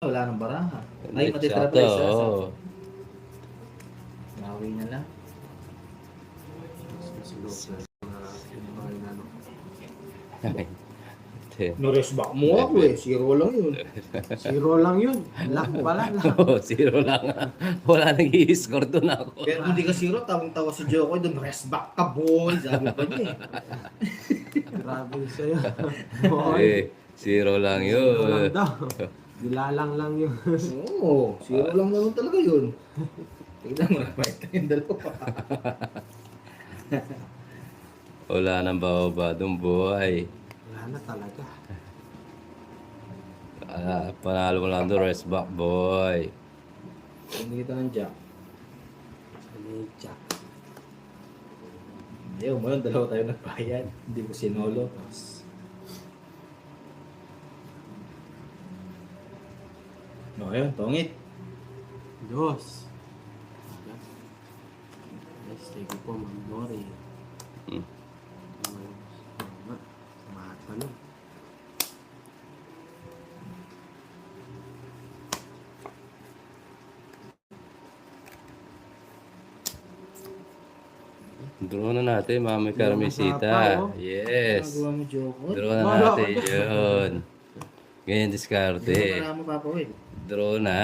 Wala nang baraha. Ay, Hindi, matitira pa sakto, isa. oo. Nawi na lang. No-rest back mo ako eh. Zero lang yun. Zero lang yun. Lock pala. Oo, zero lang. Wala nang i-score doon ako. Pero kung di ka zero, tawang-tawa si Jokoy doon. Rest back ka, boy. Sabi pa niya eh. Grabe sa'yo. Eh, zero lang Zero lang yun. daw. Nilalang lang yun. Oo, zero lang naman talaga yun. Tignan mo na, fight tayong dalawa. Wala nang bababa doon, boy. Wala na talaga. Panalo mo lang doon, rest back, boy. Hindi kita ng jack. Ano yung jack? Ayaw mo yun, dalawa tayo nagbayad. Hindi ko sinolo. No, ayun, tongit. Dos. Yes, thank you po, Ma'am Dory. Hmm. Tama. Mata na. Draw na natin, Mami Draw na Carmesita. pa, oh. Yes. Nagawa mo, Jokoy. Draw na Wala natin ka. yun. Ganyan Hindi diskarte. mo Papa Will. Draw na.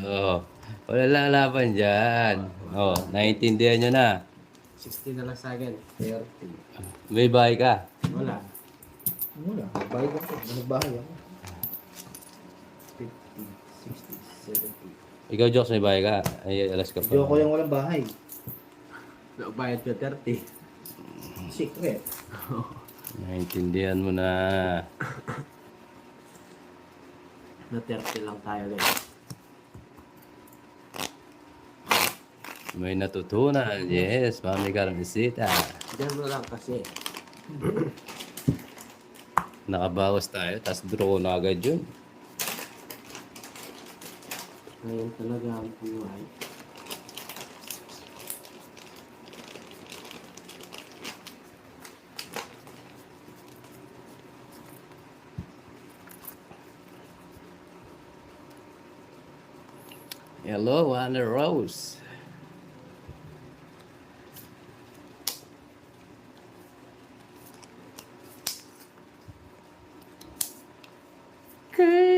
Oh. Wala lalaban dyan. Oh, naiintindihan nyo na. 60 na lang sa akin. 30. May bahay ka. Wala. Wala, bayad ako. Nagbahay ako. 50, 60, 70. Ikaw, Jokes, may bahay ka. Ay, alas ka pa. Jokoy yung walang bahay. Bayad ko 30. Secret. Naiintindihan mo na. Na 30 lang tayo guys. May natutunan. Yes, Mami Carmesita. Diyan mo lang kasi. Nakabawas tayo, tapos draw na agad yun. Ngayon talaga ang buhay. Hello, Anna Rose.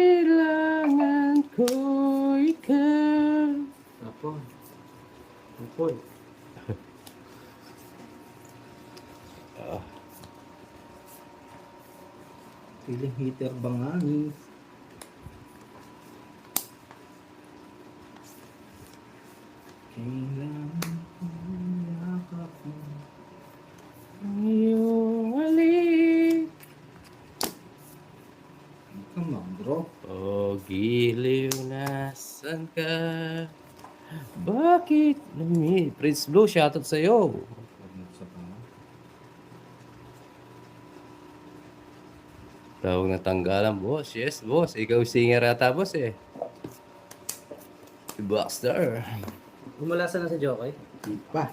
Kailangan ko ikaw. Apo. Apoy. Feeling heater bangani. Kailangan ko yakap mo. Ang iyong halik. Come on, bro. O giliw, nasan ka? Bakit? Prince Blue, shoutout sa'yo. Tawag na tanggalan, boss. Yes, boss. Ikaw singer ata, boss eh. Si Baxter. Gumulasa na si Jokoy. Di pa.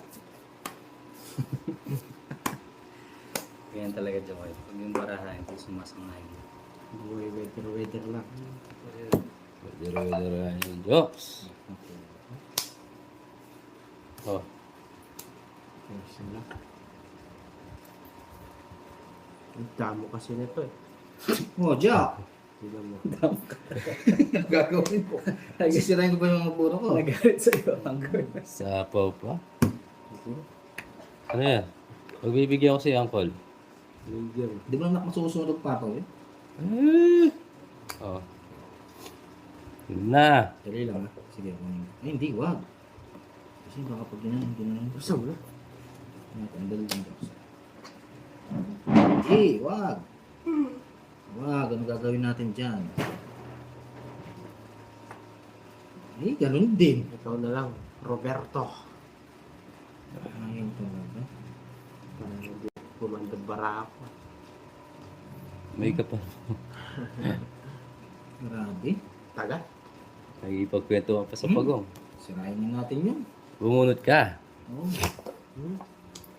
Ganyan talaga, Jokoy. Pag yung baraha, hindi sumasangay. Buhay weather lang. Dero-dero yung jokes. Oh, Ayos na. Ang damo kasi nito eh. Oh, Jack. Tignan mo. Ang gagawin ko. Sisirain ko ba yung mga puro ko? Nagalit sa'yo. Ang good. sapaw pa. Ano yan? Magbibigyan ko si Uncle. Medium. Di ba na masusunod pa ako eh? Oh. Yun na. Dali lang ah. Sige, kunin ko. Ay, hindi, wag. Kasi baka pag ginahan. Gusto mo na? Tandal lang daw. Hindi, wag. Wag, ano gagawin natin dyan? Eh, ganun din. Ikaw na lang. Roberto. Ayun talaga. Para hindi pumandad bara ako. May ka pa. Grabe. Taga? Nagipagkwento pa sa pagong. Sirain na natin yun. Bumunot ka. Oo.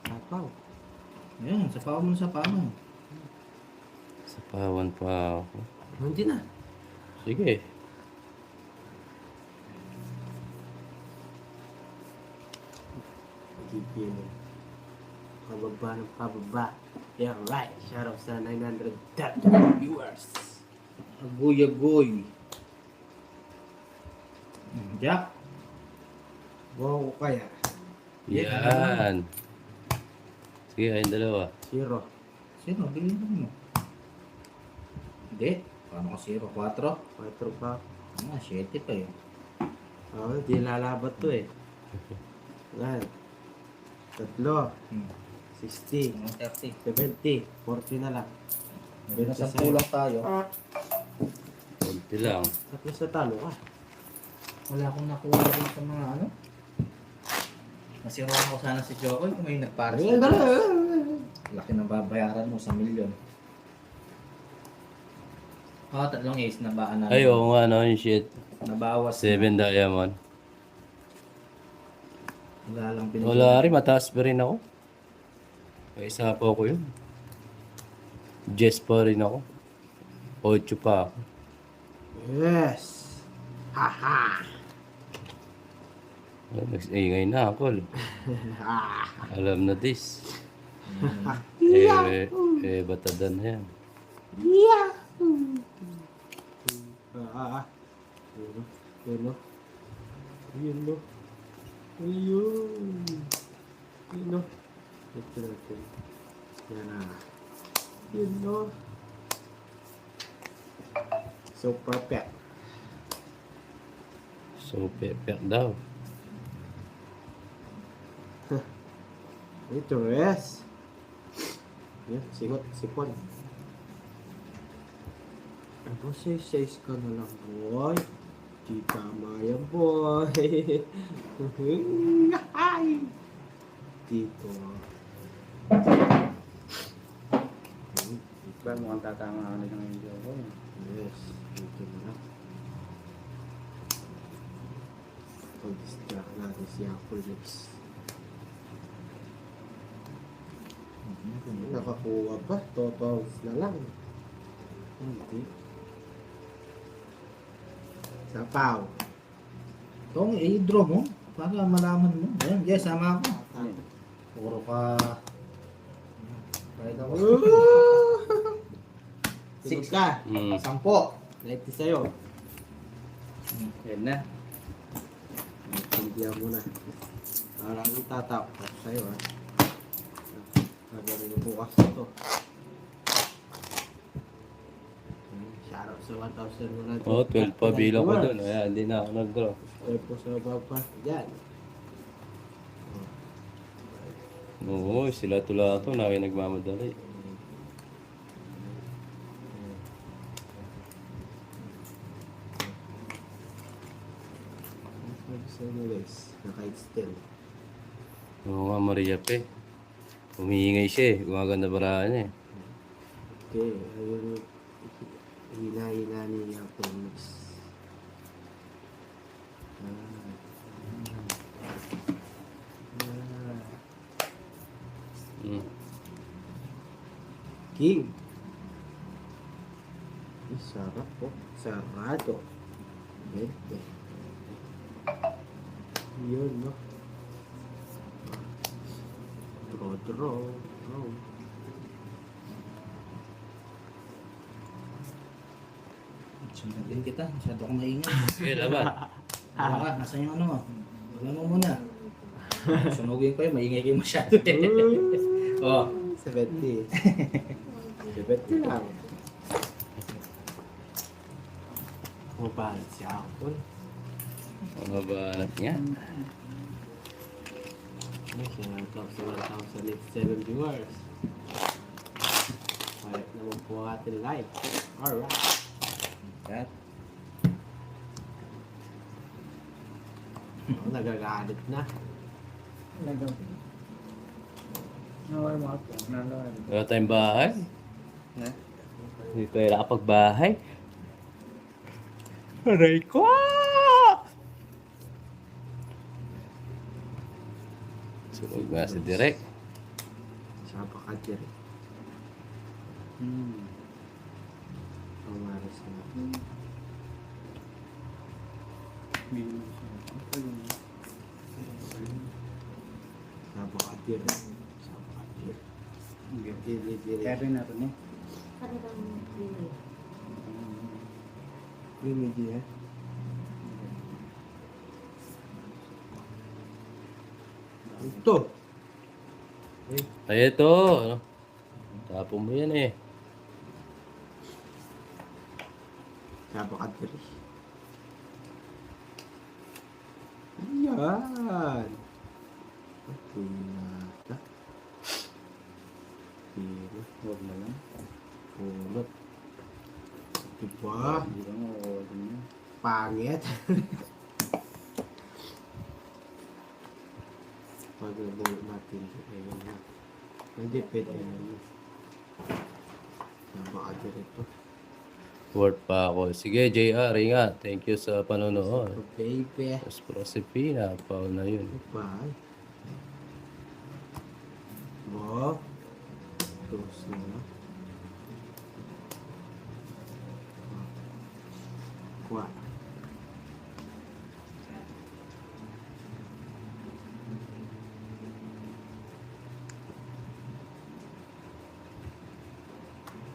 Tapaw. Ayan, sapawan mo na sapawan. Sa pawan pa ako. Hindi na. Sige. keep feeling. Pababa ng pababa. Yeah, right. Shout out sa 900 viewers. Agoy. Jack. Wow, kaya. Yan. Sige, ayun dalawa. 0. Sino? Bilhin mo. Hindi. Paano ka 0? 4? 4 pa. 7 pa eh. Oo, di lalabat to eh. Yan. 3. Hmm. 60. 30. 70. 40 na lang. May nasa 10 lang tayo. Konti lang. At least natalo ka. Wala akong nakuha rin sa mga ano. Nasiruan ko sana si Jokoy kung may nagpares. Laki ng babayaran mo sa milyon. Tatlong ace na baan na. Ay, oo nga, no, yung shit. Nabawas. 7 diamond. Wala lang pinag- Wala rin, mataas pa rin ako. May isa pa ako yun. Jess pa rin ako. 8 pa ako. Yes. Haha. Nag-ingay na ako. Alam na this. Batadan na yan. Yun. Yun. Ito natin. Yan na. Yun no. So perfect. So, pepek daw. Ito res. Yan, sipon. Ano size ka na lang, boy? Di tama yan, boy. Ay! Dito. Ba, mukhang tatama ako ng video ko. Yes, dito na. Pag-distract natin si Apple Lips. Nakakuha pa, totals na lang. Hindi. Sapaw. Itong i-draw mo para malaman mo. Ayan, yes, sama ako. Puro ka. Kahit ako. Six ka. 10. Light sa'yo. Yan na. Pindihan mo na. Parang itatap sa'yo ha. Nagaling bukas na to. Shoutout sa 1,000 mo na. Oh, 12 pa bilang ko dun. Ayan, hindi na ako nag-draw. Tapos sa baba. Yan. Oo, sila tula to. Naki nagmamadali. So anyways, naka-extend. Oo nga, Maria Pe. Humiingay siya eh. Gumaganda barahan niya eh. Okay, ayun. Hina-hina niya ako. Mm. King. Ay, sarap po. Sarado. Bente. Yun, no? Draw. Sundan kita. Masyado akong maingay. Sige, laban. Wala ka. Nasaan yung ano mo? Wala mo muna. Sunugin ko yun. Maingay kayo masyado. Oh. 70. 70 lang. Mabalit si Apple. Mga banat niya. Ay, sinatap sa 1,007 viewers. Alright, naman po atin live. Alright. Kat. Oh, nagagalit na. Wala tayong bahay. Na? Hindi tayo nakapagbahay. Aray ko! Sunog na si Direk. Siya pa ka dyan. Pamaras na. Sabakadir. Sabakadir. Dili. Kaya rin natin eh. Remedy eh. Ito. Ay, ito. Ano? Tapon mo yan eh. Sabakadir. Yan. Pinata. Pino. Huwag na lang. Pulot. Diba? Hindi lang huwag na. Pangit. Pagbuo natin. Ayun na. Hindi pwede na. Sabakadir ito. Word pa ako. Sige, JR, ingat. Thank you sa panonood. So, baby. Mas prosipina. Paul na yun. Bye. Mo. Terus na. Kuha.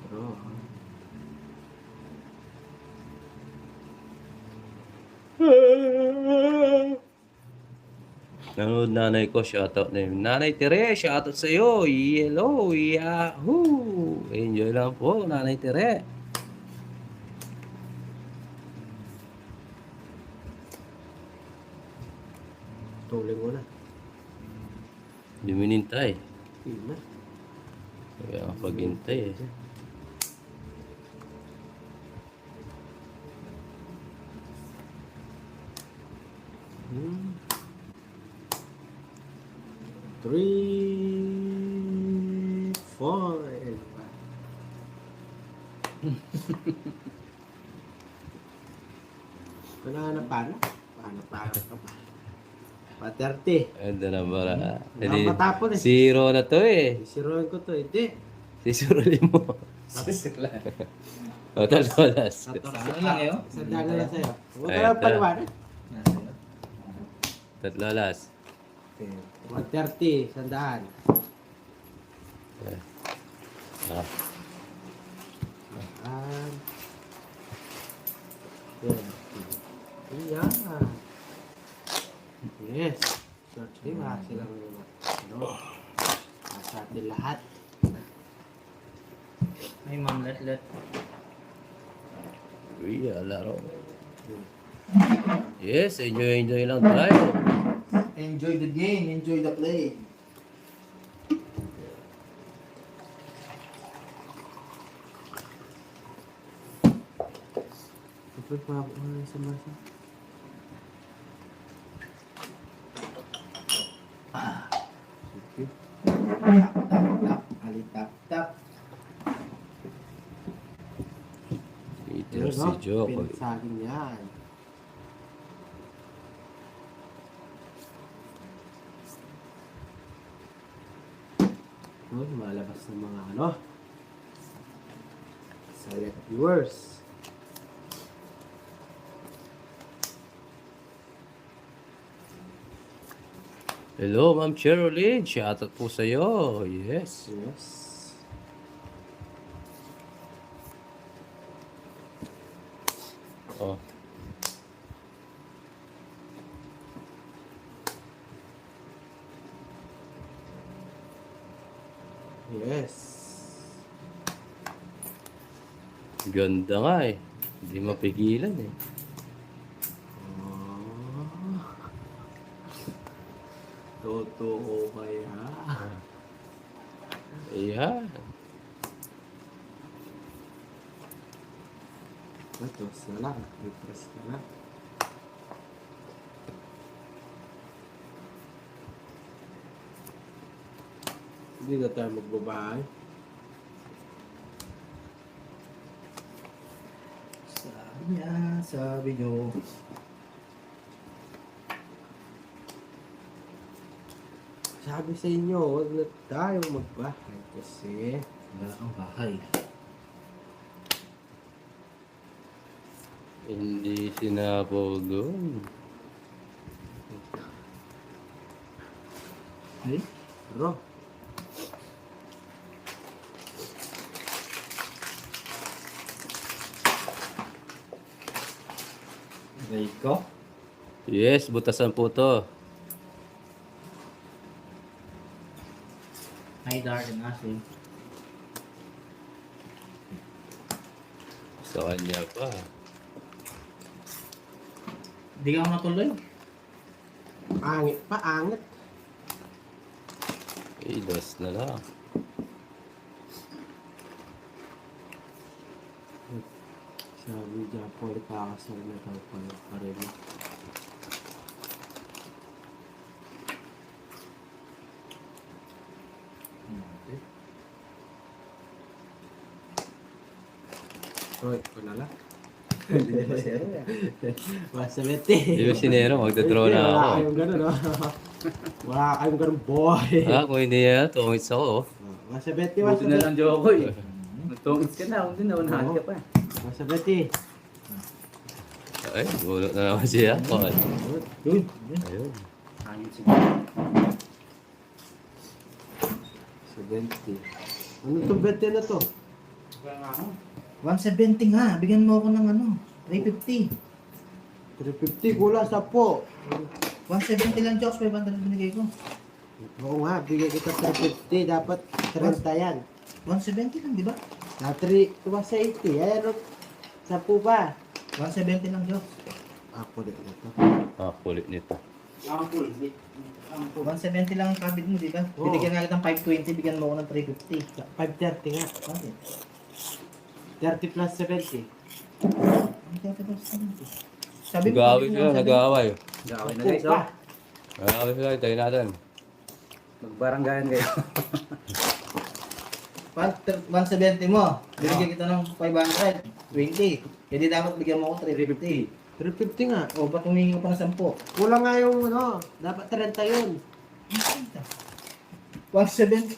Pero, Nanood nanay ko, shoutout na yun. Nanay Tere, shoutout sa'yo. Hello, yahoo! Enjoy lang po, Nanay Tere. tuloy mo na. Hindi mo nintay. Yun na. Kaya paghintay eh. Hmm. 3, 4, and 5. Paano? Paano ka pa? Pa-30. Ando na bara. Matapon eh. Zero na to eh. Isiruan ko to. Hindi. Sisurulin mo. O, talolas. Ano lang yun? Sandaan na lang sa'yo. Huwag ka Ay, lang ito. paliwanag. Tatlolas. 130. Sandaan. Ah, Sandaan. 20. Iyan. Yes. Search din. Wala silang ano. Sa atin lahat. Ay, ma'am, let. uy, laro. Yes, enjoy lang tayo. Enjoy the game, enjoy the play. Kapag mabuk na sa masa. Sige. Tap, tap, tap. Ali, tap, tap. Ito si Joe. Pinasagin yan. Malabas ng mga ano. Select viewers. Hello, Ma'am Cheryl. Shoutout po sa'yo. Yes. Yes. Oh. Yes. Ganda nga eh. Hindi mapigilan eh. Oh. Totoo kaya. Ayan. Ito, sala. Refresh ka na. Hindi na tayo magbabahay. Sabi nyo. Sabi sa inyo, huwag na tayong magbahay kasi Wala ang bahay. Hindi sinabog doon. Eh? Bro. Rico. Yes, butasan po to. Hi, darling Ashley. Sa kanya pa. Hindi ka matuloy. Angit pa, angit. Dos na lang. Sabi dyan po, ikakasal na daw pa rin. Hoy, ko na lang. Masamete. Yung sinero, magdadraw na Wala ako. kayong ganun, no? Wala kayong ganun, boy. Kung hindi yan, tungits ako. Masamete, Buti na lang, masamete. Jokoy. Nagtungit ka na, hindi na, unahan ka pa. Masamete. Ay, gulo na naman siya. Okay. Yun. Ayun. Hangin siguro. 70. Ano itong 20 na to? 170 nga. Bigyan mo ako ng ano. 350. 350, kulang 10. 170 lang, Jokes. 500 binigay ko. Oo nga, bigay kita 350. Dapat 30 yan. 170 lang, di ba? Sa 3, tuwa sa 80. Ayan, 10 pa. 170 lang, Jokes. Ako din ito. Kulit nito. 170 lang ang kabit mo, di ba? Oo. Binigyan nga kitang 520, bigyan mo ako ng 350. 530 nga. Bakit? 30 plus 70. Ang kaya ka 70. Sabi mo, Nag-aaway kabit mo sila, 170. nag-aaway. Gawin na 10 guys, pa. oh. Nag-aaway sila, tayo natin. Magbaranggayan kayo. 170 mo. Binigyan kita ng 500. 20. Hindi dapat bigyan mo ako 350. 350 nga. O, ba't humingi ka pa ng 10? Kulang nga yung ano, dapat 30 yun. 170.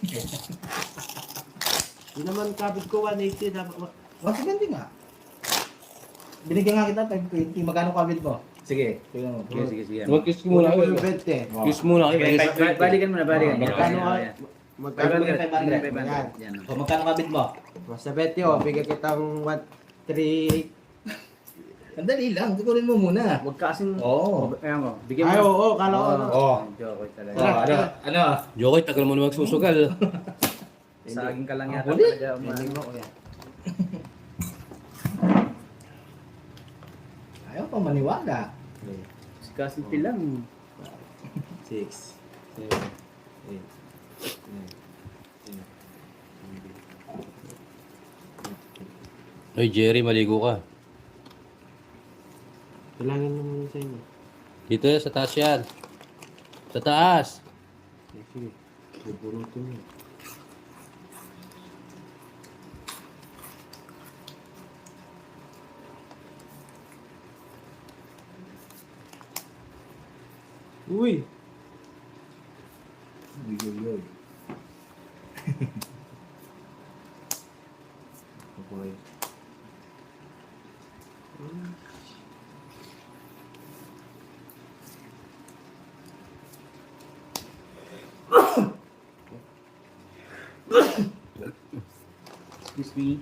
Yun naman kabit ko 180. Dapat 170 nga. Binigyan nga kita 520. Magkano kabit mo? Sige. Tingnan mo. Sige, sige, sige. Mag-kiss kulang muna ko kayo. yung 20. Kiss muna kayo. Balikan mo na, balikan. Magkano Yan, nga? yan. Magkano 500. 500. Yan. O, magkano kabit mo? Sa 20 oh, bigyan kitang 3. Sandali lang. Sigurin mo muna. Huwag ka kasing... Oo. Ayan mo, bigyan mo. Ay, oo, kala ko. Oo. Jokoy talaga. Ano? Jokoy, tagal mo na magsusugal. Saging ka lang yata Huli? talaga. Galing mo, kuya. Ayaw pa maniwala. Kasing pilang. 6, 7, 8, 9, 10, 11, 12. Oy, Jerry, maligo ka. Kailangan naman sa inyo. Dito yan, sa taas yan. Sa taas. Sige, bubunutin mo. Uy! Uy. Okay. Excuse me.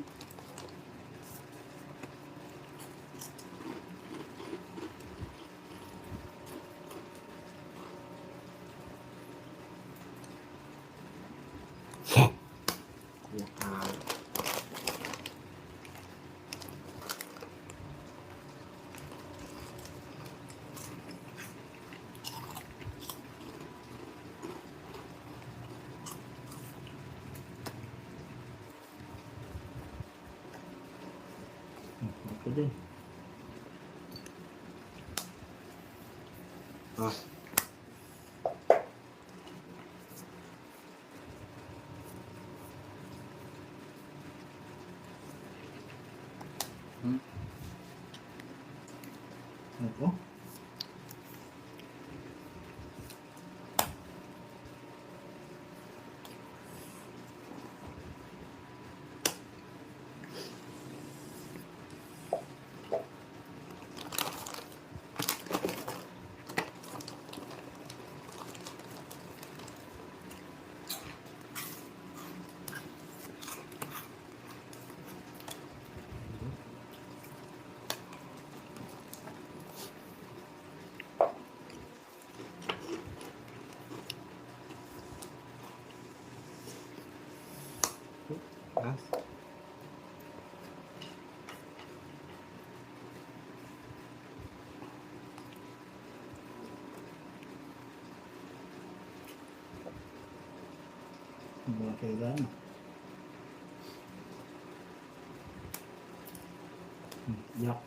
Ako din. Ah. Ako? taas. Mga kailangan. Yak.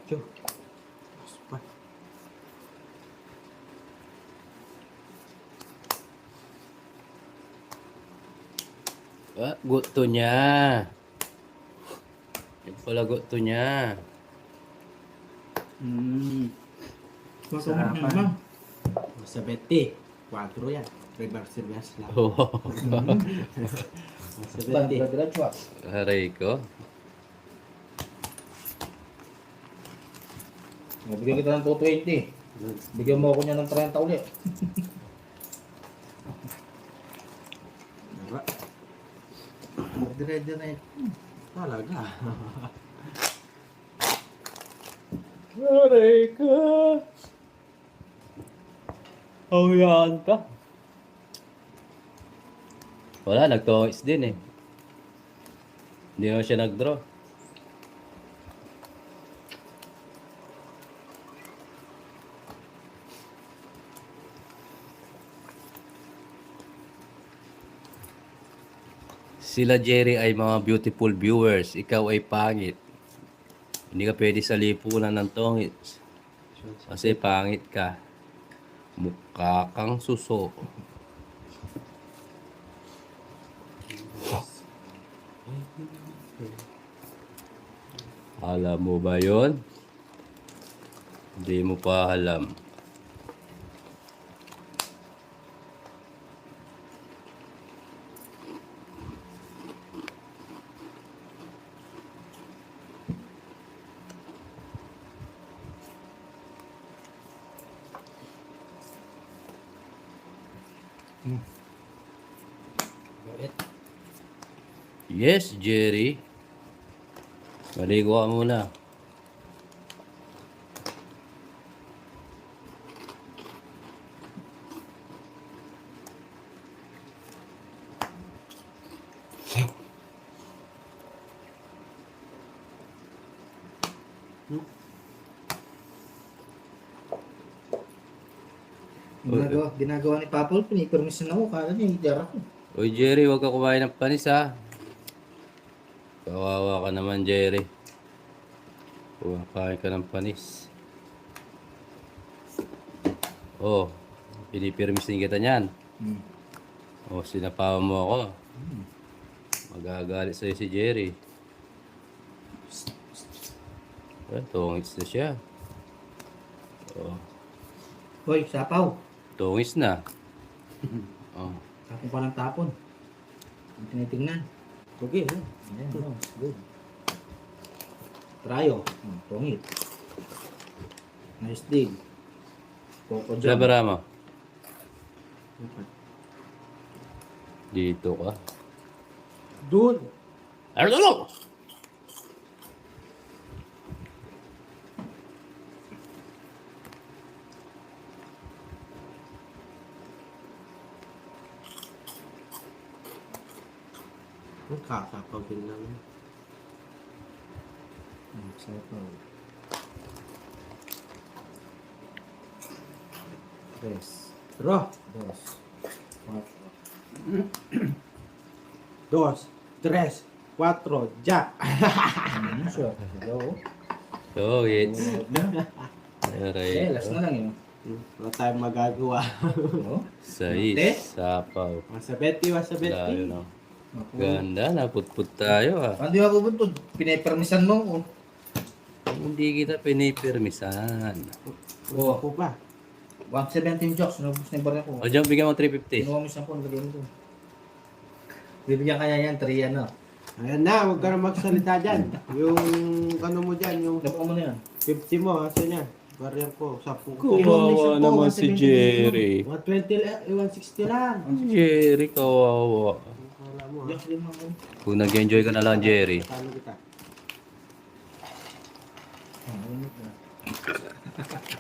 Tiyo. Pa. Ah, gusto niya. Yan pala gusto niya. Masarap Sarapan. naman. Sa 20. 4 yan. Reverse lang. Oh, Sa 20. Diretso. aray ko. Bigyan kita ng 220. Bigyan mo ako niya ng 30 ulit. Diba? Dire-dire. Talaga. Aray ko. Awyaan ka. Wala, nagtongis din eh. Hindi naman siya nag-draw. Sila Jerry ay mga beautiful viewers. Ikaw ay pangit. Hindi ka pwede sa lipunan ng tongits. Kasi pangit ka. Mukha kang suso. Alam mo ba yon? Hindi mo pa alam. Yes, Jerry. Maligo ka muna. Ginagawa ni Papol, pinipermission ako. Kala niya, hindi ako. Uy, Jerry, huwag ka kumain ng panis, ha? Kawawa ka naman, Jerry. Kumakain ka ng panis. Oh, pinipirmisin kita niyan. Oh, sinapawan mo ako. Magagalit sa'yo si Jerry. Tungis na siya. Oh, Hoy, sapaw. tungis na. Oh. Tapon pa ng tapon. Ang tinitingnan. Okay. Ayan, no, it's good. Trayo. Tungit. Nice dig. Coco jam. Labara mo. Dito ka. Doon. Ano? Kakapaw din lang. Sapaw. Tres. Pero, Dos. Cuatro. 2, 3, 4, jack. Sure. Go. So, it's... Eh, Aray last ko. na lang yun. Wala tayong magagawa. Oh. Sais. Sapaw. Masabeti. Layo na. Ganda, naputput tayo ah. Hindi ako buntod. Pinipermisan mo. Oh. Hindi kita pinipirmisan. Oo. Ako pa. 117 jokes. Nabus na yung barya ko. O dyan, bigyan mo 350. Kinuha mo isang po. Nalagay mo doon. Bibigyan kaya yan. 3 ano. Ayan na, huwag ka na magsalita dyan. Yung ano mo dyan, yung Nabuka mo na yan. 50 mo, asa niya? Barrier ko, 10 ko. Kawawa naman si Jerry. 120, 160 lang. Jerry, kawawa. Wala mo ha. Jokes din mo. Kung nag-enjoy ka na lang, Jerry. Talo kita.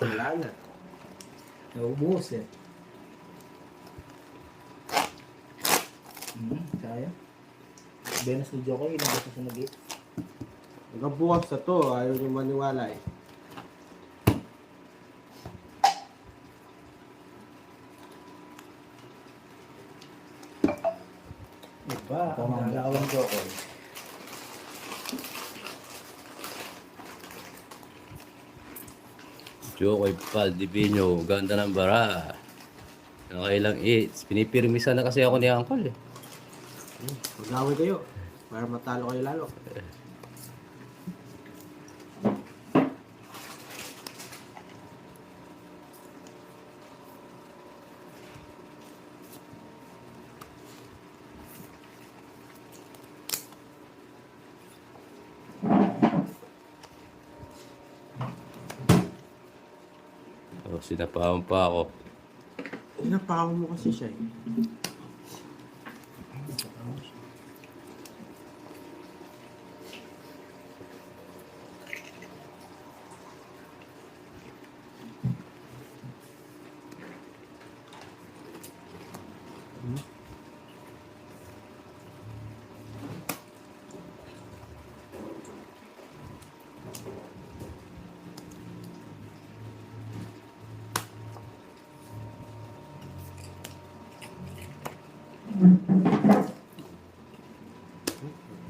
Wala na. Naubos eh. Kaya. Venus ni Joko, ilang beses na nag-hit. Hanggang bukas na to, ayaw niyo maniwala eh. Iba, Ito, ang mga gagawin ko ko. Jokoy Valdivino, ganda ng bara. Okay lang hits. Pinipirmisan na kasi ako ni Uncle eh. Mag-away kayo, para matalo kayo lalo. Oh, sinapahan pa ako. Inapahaw mo kasi siya eh.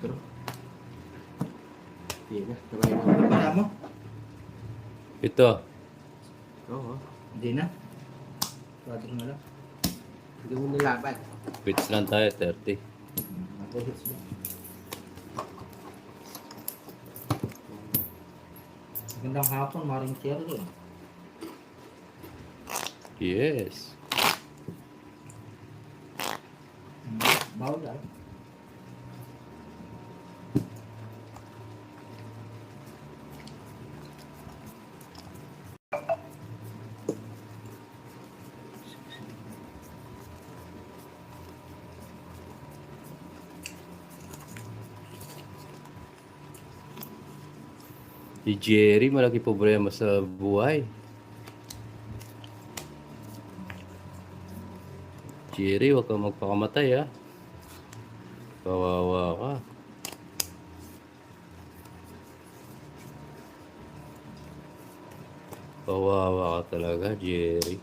Pero, hindi na, sabay na. Ano pa mo? Ito. Oo, Hindi na. 4 na lang. hindi mo nilaban. Quits lang tayo, 30. Mag-hits ba? Magandang hapon, Maring Cherry. Yes. Bawal ah. Si Jerry, malaki problema sa buhay. Jerry, huwag kang magpakamatay ha. Kawawa ka. Kawawa ka talaga, Jerry.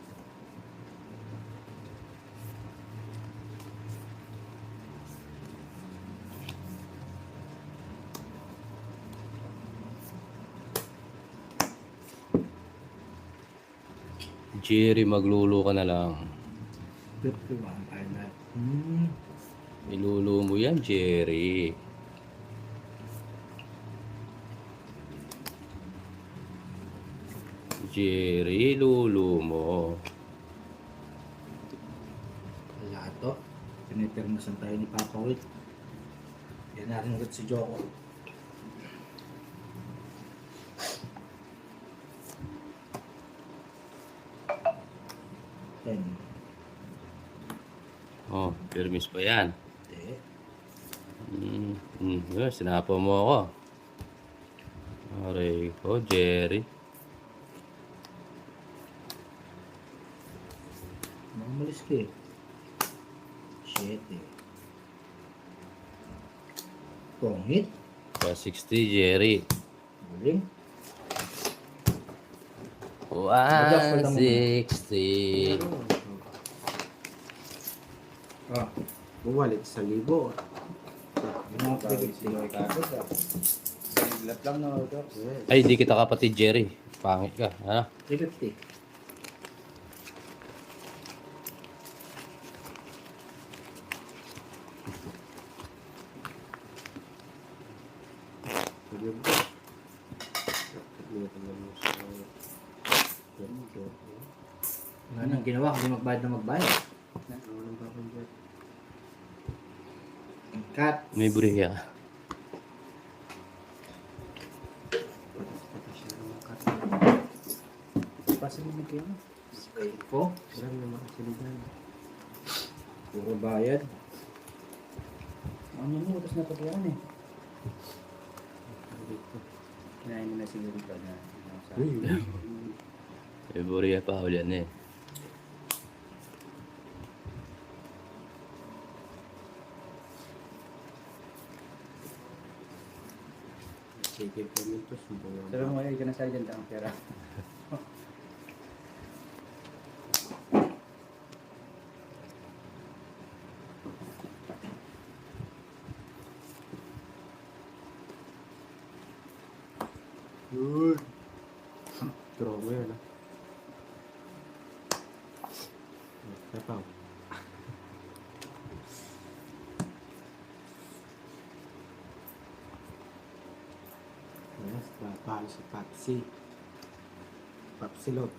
Jerry, maglulo ka na lang. 51 tayo na. Ilulo mo yan, Jerry. Jerry, lulo mo. Lahat to. Pinipirmasan tayo ni Papa Wit. Yan natin ulit si Joko. Ten. Oh, permis pa yan. Hindi. Yun, sinapa mo ako. Aray ko, Jerry. Mamalis ka eh. Shit eh. Pongit. Pa 60, Jerry. Galing. 160. Ah. Bumalik sa libo. Pinapagit Sino ay kagod ah. Sa iglat lang na order. Yes. Ay, di kita kapatid, Jerry. Pangit ka, ha? 350. Sabi mo. Wala nang ginawa, hindi magbayad na magbayad. Cut. May buriya. Pasilimig kayo. Ko. Alam naman kasi nila. Puro bayad. Ano mo, utos na pagyan eh. Kinain mo na siguro ito na. May buriya pa ulit eh. Sige po nito. Sumbungan Sabi mo, ay, ka na sa dyan ang pera. Yun. Draw mo yan, ah. Tapaw. Yes, papalo si Papsi. Papsilot.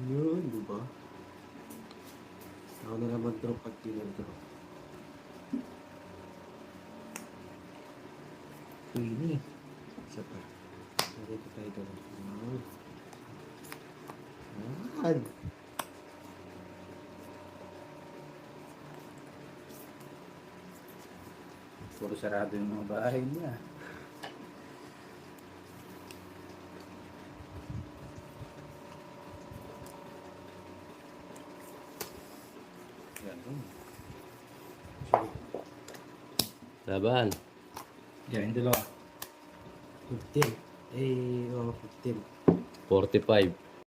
Yun, di ba? Ako na lang mag-draw pag tinag-draw. Queenie. Isa pa. Dito tayo doon. Yun. Yan. Puro sarado yung mga bahay niya. Yan. Laban. Yan, yung dalawa. 15. Eh, 15. 45.